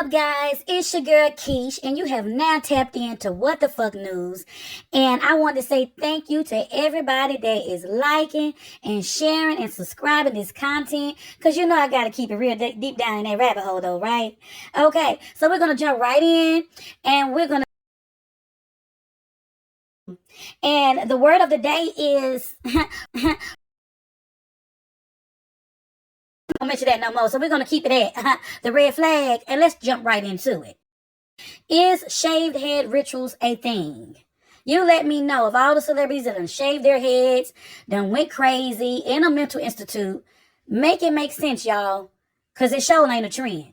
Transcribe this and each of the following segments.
up, guys? It's your girl Keish, and you have now tapped into What the Fuck News. And I want to say thank you to everybody that is liking and sharing and subscribing this content, because you know I got to keep it real deep down in that rabbit hole, though, right? Okay, so we're going to jump right in, and we're going to. And the word of the day is. I won't mention that no more, so we're going to keep it at the red flag, and let's jump right into it. Is shaved head rituals a thing? You let me know of all the celebrities that done shaved their heads, done went crazy in a mental institute. Make it make sense, y'all, because it sure ain't a trend.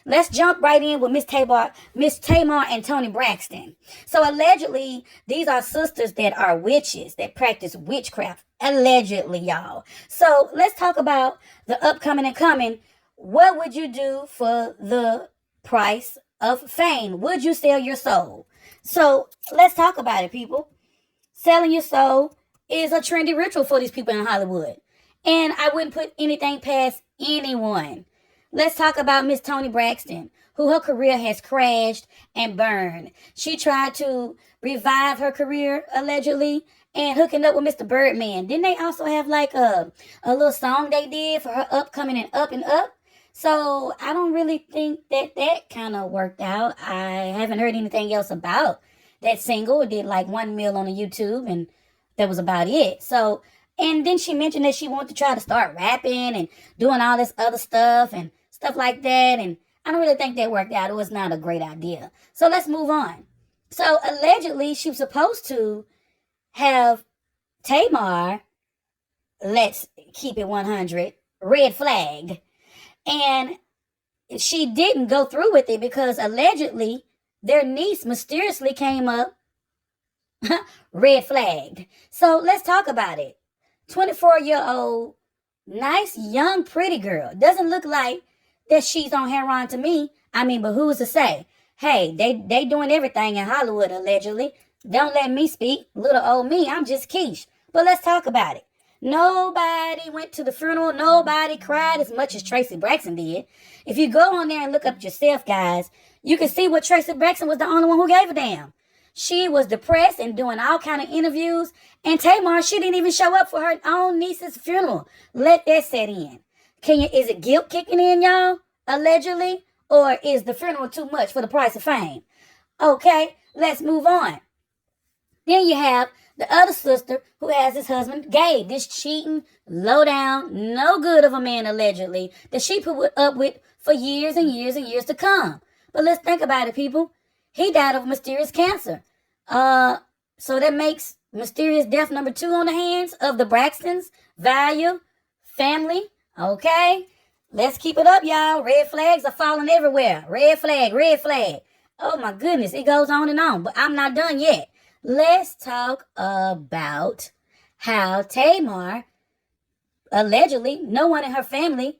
Let's jump right in with Miss Tamar and Toni Braxton. So allegedly, these are sisters that are witches that practice witchcraft. Allegedly, y'all. So let's talk about the upcoming and coming. What would you do for the price of fame? Would you sell your soul? So let's talk about it, people. Selling your soul is a trendy ritual for these people in Hollywood. And I wouldn't put anything past anyone. Let's talk about Miss Toni Braxton, who her career has crashed and burned. She tried to revive her career, allegedly, and hooking up with Mr. Birdman. Didn't they also have like a little song they did for her upcoming and up and up? So I don't really think that kind of worked out. I haven't heard anything else about that single. It did like 1 mil on the YouTube, and that was about it. So, and then she mentioned that she wanted to try to start rapping and doing all this other stuff and stuff like that. And I don't really think that worked out. It was not a great idea. So let's move on. So allegedly, she was supposed to have Tamar, let's keep it 100, red flag. And she didn't go through with it because allegedly their niece mysteriously came up red flagged. So let's talk about it. 24-year-old, nice, young, pretty girl. Doesn't look like that she's on heroin to me. I mean, but who's to say? Hey, they doing everything in Hollywood, allegedly. Don't let me speak. Little old me, I'm just Keish. But let's talk about it. Nobody went to the funeral. Nobody cried as much as Tracy Braxton did. If you go on there and look up yourself, guys, you can see what Tracy Braxton was the only one who gave a damn. She was depressed and doing all kind of interviews. And Tamar, she didn't even show up for her own niece's funeral. Let that set in. Is it guilt kicking in, y'all? Allegedly? Or is the funeral too much for the price of fame? Okay, let's move on. Then you have the other sister who has his husband, Gabe, this cheating, low down, no good of a man, allegedly, that she put up with for years and years and years to come. But let's think about it, people. He died of mysterious cancer. So that makes mysterious death number 2 on the hands of the Braxtons, Value, family. Okay, let's keep it up, y'all. Red flags are falling everywhere. Red flag, red flag. Oh my goodness, it goes on and on, but I'm not done yet. Let's talk about how Tamar, allegedly, no one in her family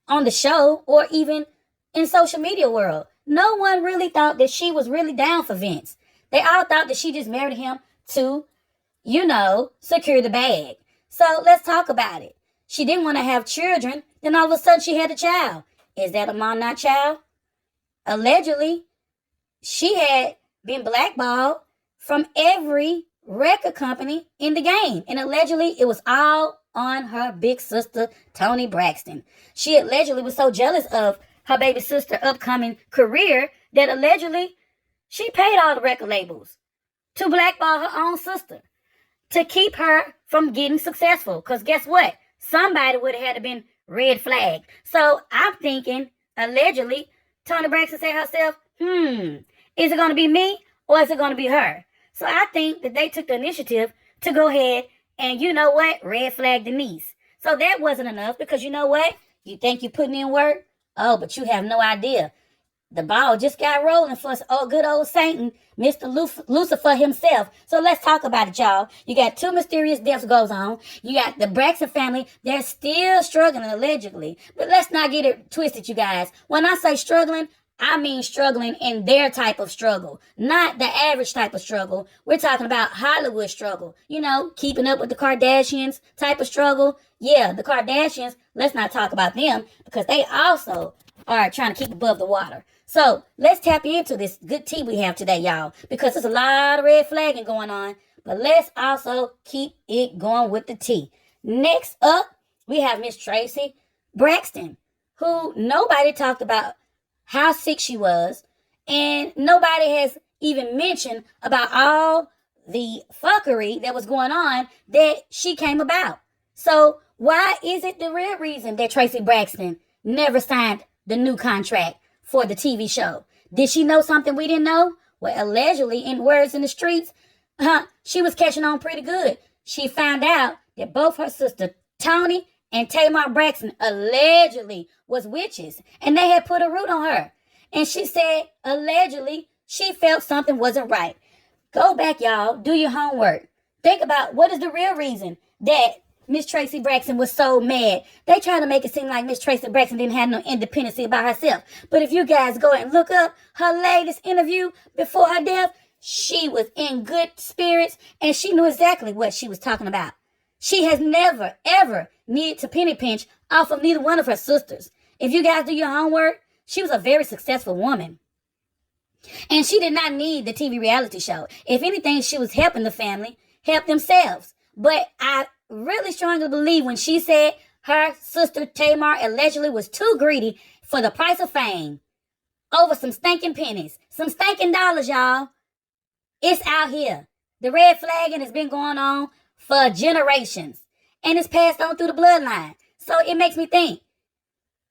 on the show or even in social media world, no one really thought that she was really down for Vince. They all thought that she just married him to, secure the bag. So let's talk about it. She didn't want to have children. Then all of a sudden she had a child. Is that a monarch child? Allegedly, she had been blackballed from every record company in the game. And allegedly, it was all on her big sister, Toni Braxton. She allegedly was so jealous of her baby sister's upcoming career that allegedly she paid all the record labels to blackball her own sister to keep her from getting successful. Because guess what? Somebody would have had to been red flagged. So I'm thinking, allegedly, Toni Braxton said herself, is it going to be me or is it going to be her? So I think that they took the initiative to go ahead and, red flag the niece. So that wasn't enough because you know what? You think you're putting in work? Oh, but you have no idea. The ball just got rolling for good old Satan, Mr. Lucifer himself. So let's talk about it, y'all. You got 2 mysterious deaths goes on. You got the Braxton family. They're still struggling, allegedly. But let's not get it twisted, you guys. When I say struggling, I mean struggling in their type of struggle, not the average type of struggle. We're talking about Hollywood struggle. Keeping up with the Kardashians type of struggle. Yeah, the Kardashians, let's not talk about them because they also are trying to keep above the water. So let's tap into this good tea we have today, y'all, because there's a lot of red flagging going on. But let's also keep it going with the tea. Next up, we have Miss Tracy Braxton, who nobody talked about how sick she was, and nobody has even mentioned about all the fuckery that was going on that she came about. So why is it the real reason that Tracy Braxton never signed the new contract for the TV show? Did she know something we didn't know? Well, allegedly, in words in the streets, she was catching on pretty good. She found out that both her sister Tony and Tamar Braxton allegedly was witches, and they had put a root on her. And she said, allegedly, she felt something wasn't right. Go back, y'all. Do your homework. Think about what is the real reason that Miss Tracy Braxton was so mad. They try to make it seem like Miss Tracy Braxton didn't have no independency about herself. But if you guys go and look up her latest interview before her death, she was in good spirits and she knew exactly what she was talking about. She has never, ever needed to penny pinch off of neither one of her sisters. If you guys do your homework, she was a very successful woman. And she did not need the TV reality show. If anything, she was helping the family, help themselves. But I really strongly believe when she said her sister Tamar allegedly was too greedy for the price of fame over some stinking pennies, some stinking dollars, y'all. It's out here. The red flagging has been going on for generations, and it's passed on through the bloodline. So it makes me think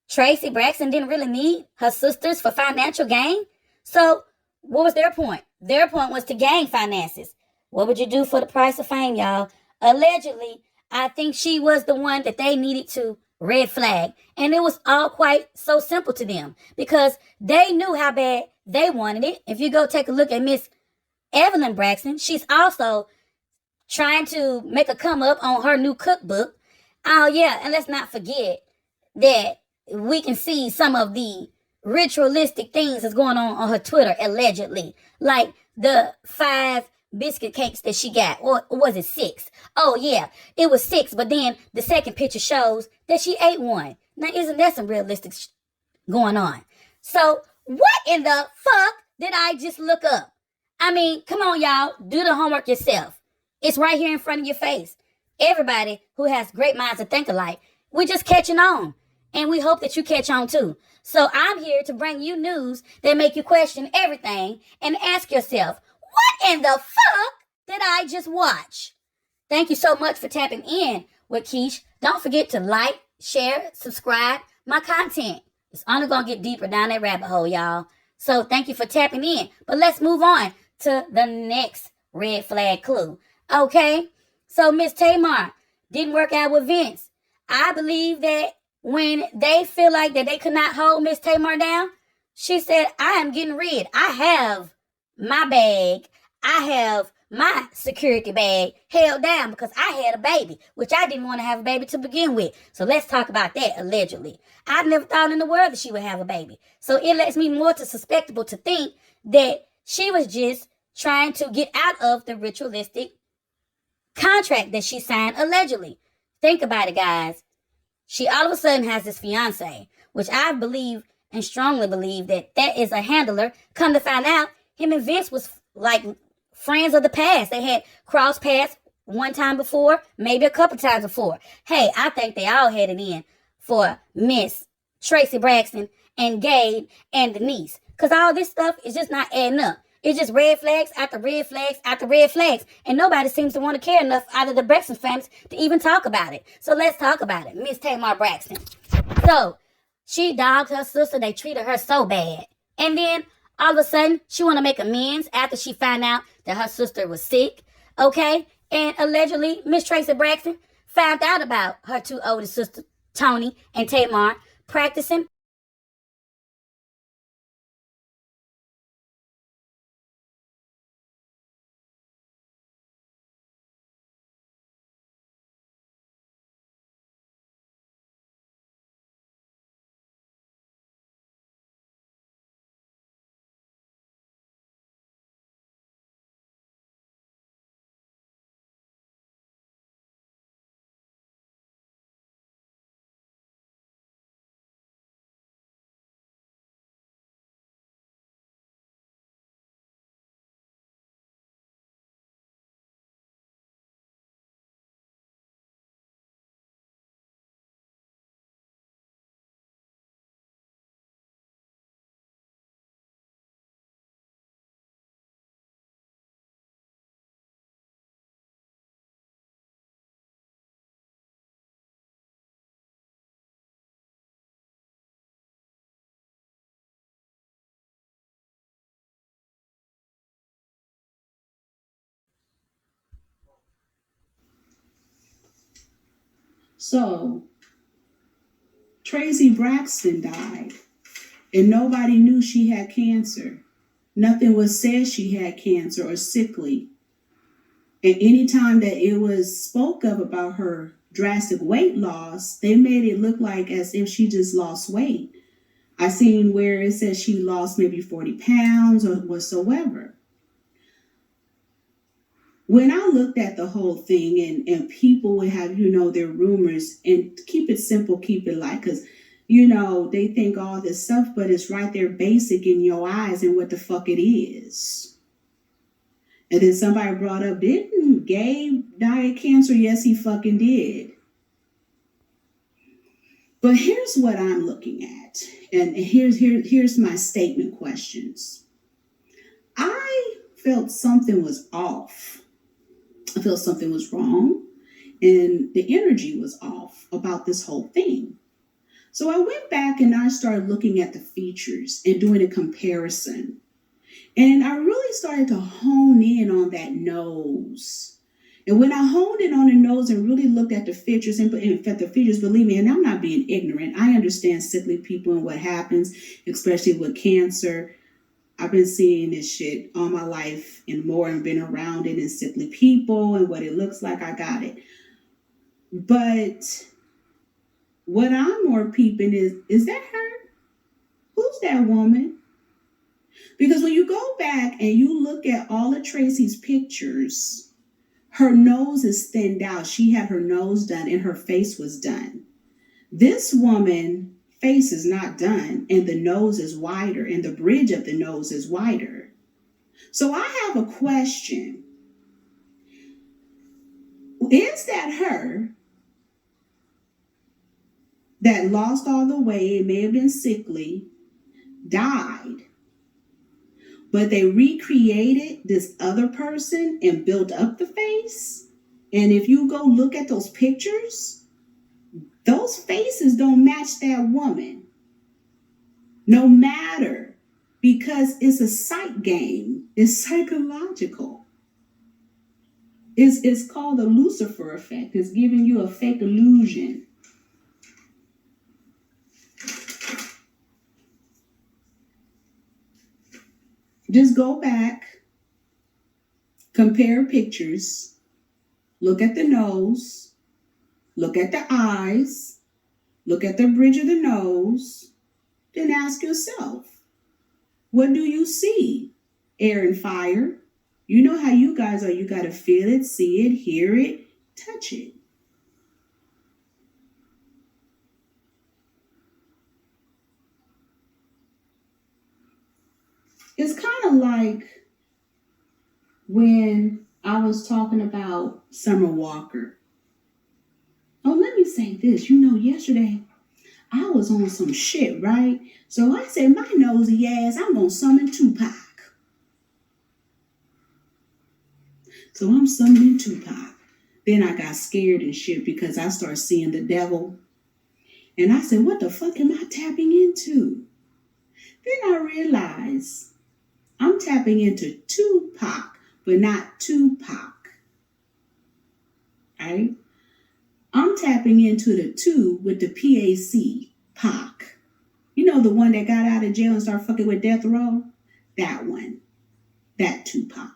Tracy Braxton didn't really need her sisters for financial gain. So what was their point? Their point was to gain finances. What would you do for the price of fame, y'all? Allegedly, I think she was the one that they needed to red flag. And it was all quite so simple to them because they knew how bad they wanted it. If you go take a look at Miss Evelyn Braxton, she's also trying to make a come up on her new cookbook. Oh, yeah, and let's not forget that we can see some of the ritualistic things that's going on her Twitter, allegedly. Like the 5 biscuit cakes that she got. Or was it 6? Oh, yeah, it was 6, but then the second picture shows that she ate one. Now, isn't that some realistic going on? So, what in the fuck did I just look up? I mean, come on, y'all. Do the homework yourself. It's right here in front of your face. Everybody who has great minds to think alike, we're just catching on. And we hope that you catch on too. So I'm here to bring you news that make you question everything and ask yourself, what in the fuck did I just watch? Thank you so much for tapping in with Keish. Don't forget to like, share, subscribe my content. It's only going to get deeper down that rabbit hole, y'all. So thank you for tapping in. But let's move on to the next red flag clue. Okay? So Miss Tamar didn't work out with Vince. I believe that when they feel like that they could not hold Miss Tamar down, she said, I am getting rid. I have my bag. I have my security bag held down because I had a baby, which I didn't want to have a baby to begin with. So let's talk about that, allegedly. I never thought in the world that she would have a baby. So it lets me more to suspectable to think that she was just trying to get out of the ritualistic contract that she signed, allegedly. Think about it, guys. She all of a sudden has this fiance, which I believe and strongly believe that that is a handler. Come to find out, him and Vince was like friends of the past. They had crossed paths one time before, maybe a couple times before. Hey, I think they all had it in for Miss Tracy Braxton and Gabe and Denise. Because all this stuff is just not adding up. It's just red flags after red flags after red flags. And nobody seems to want to care enough out of the Braxton families to even talk about it. So let's talk about it. Miss Tamar Braxton. So she dogged her sister. They treated her so bad. And then all of a sudden, she want to make amends after she found out that her sister was sick. Okay? And allegedly, Miss Tracy Braxton found out about her 2 older sisters, Tony and Tamar, practicing So, Tracy Braxton died, and nobody knew she had cancer. Nothing was said she had cancer or sickly. And anytime that it was spoke of about her drastic weight loss, they made it look like as if she just lost weight. I seen where it says she lost maybe 40 pounds or whatsoever. When I looked at the whole thing, and people would have, their rumors, and keep it simple, keep it light, because, they think all this stuff, but it's right there basic in your eyes and what the fuck it is. And then somebody brought up, didn't Gabe die of cancer? Yes, he fucking did. But here's what I'm looking at. And here's my statement questions. I felt something was off. I felt something was wrong. And the energy was off about this whole thing. So I went back and I started looking at the features and doing a comparison. And I really started to hone in on that nose. And when I honed in on the nose and really looked at the features, and in fact, the features, believe me, and I'm not being ignorant, I understand sickly people and what happens, especially with cancer. I've been seeing this shit all my life and more, and been around it, and sickly people and what it looks like. I got it. But what I'm more peeping is that her? Who's that woman? Because when you go back and you look at all of Tracy's pictures, her nose is thinned out. She had her nose done and her face was done. This woman face is not done, and the nose is wider, and the bridge of the nose is wider. So I have a question. Is that her that lost all the weight, it may have been sickly, died, but they recreated this other person and built up the face? And if you go look at those pictures, those faces don't match that woman. No matter, because it's a sight game. It's psychological. It's called the Lucifer effect. It's giving you a fake illusion. Just go back, compare pictures, look at the nose, look at the eyes, look at the bridge of the nose, then ask yourself, what do you see? Air and fire. You know how you guys are. You got to feel it, see it, hear it, touch it. It's kind of like when I was talking about Summer Walker. Oh, let me say this. Yesterday I was on some shit, right? So I said, my nosy ass, I'm going to summon Tupac. So I'm summoning Tupac. Then I got scared and shit because I started seeing the devil. And I said, what the fuck am I tapping into? Then I realized I'm tapping into Tupac, but not Tupac. Right? I'm tapping into the two with the PAC, Pac. You know, the one that got out of jail and started fucking with death row? That one. That Tupac.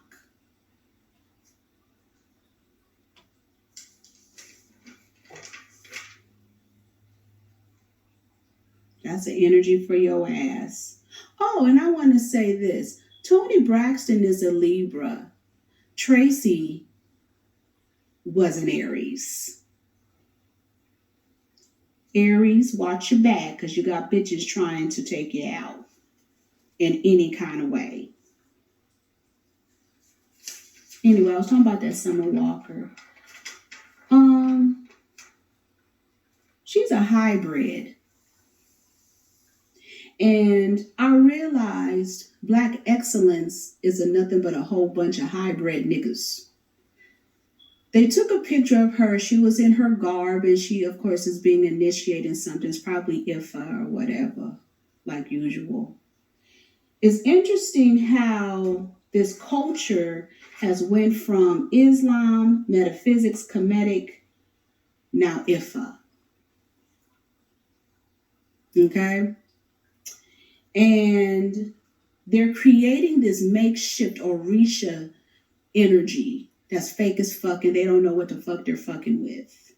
That's the energy for your ass. Oh, and I want to say this. Toni Braxton is a Libra. Tracy was an Aries. Aries, watch your back, because you got bitches trying to take you out in any kind of way. Anyway, I was talking about that Summer Walker. She's a hybrid. And I realized Black excellence is nothing but a whole bunch of hybrid niggas. They took a picture of her. She was in her garb, and she, of course, is being initiated in something. It's probably Ifa or whatever, like usual. It's interesting how this culture has went from Islam, metaphysics, Kemetic, Now Ifa. Okay? And they're creating this makeshift Orisha energy that's fake as fuck, and they don't know what the fuck they're fucking with.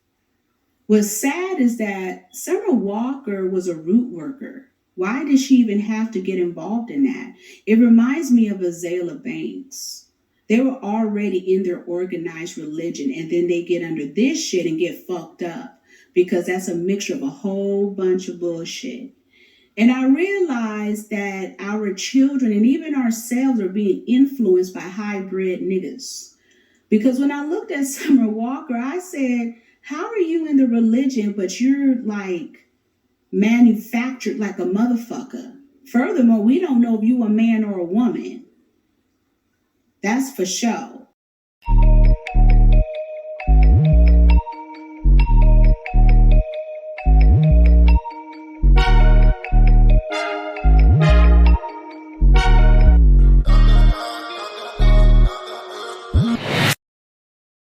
What's sad is that Summer Walker was a root worker. Why did she even have to get involved in that? It reminds me of Azalea Banks. They were already in their organized religion, and then they get under this shit and get fucked up because that's a mixture of a whole bunch of bullshit. And I realized that our children and even ourselves are being influenced by hybrid niggas. Because when I looked at Summer Walker, I said, how are you in the religion, but you're like manufactured like a motherfucker? Furthermore, we don't know if you a man or a woman. That's for sure.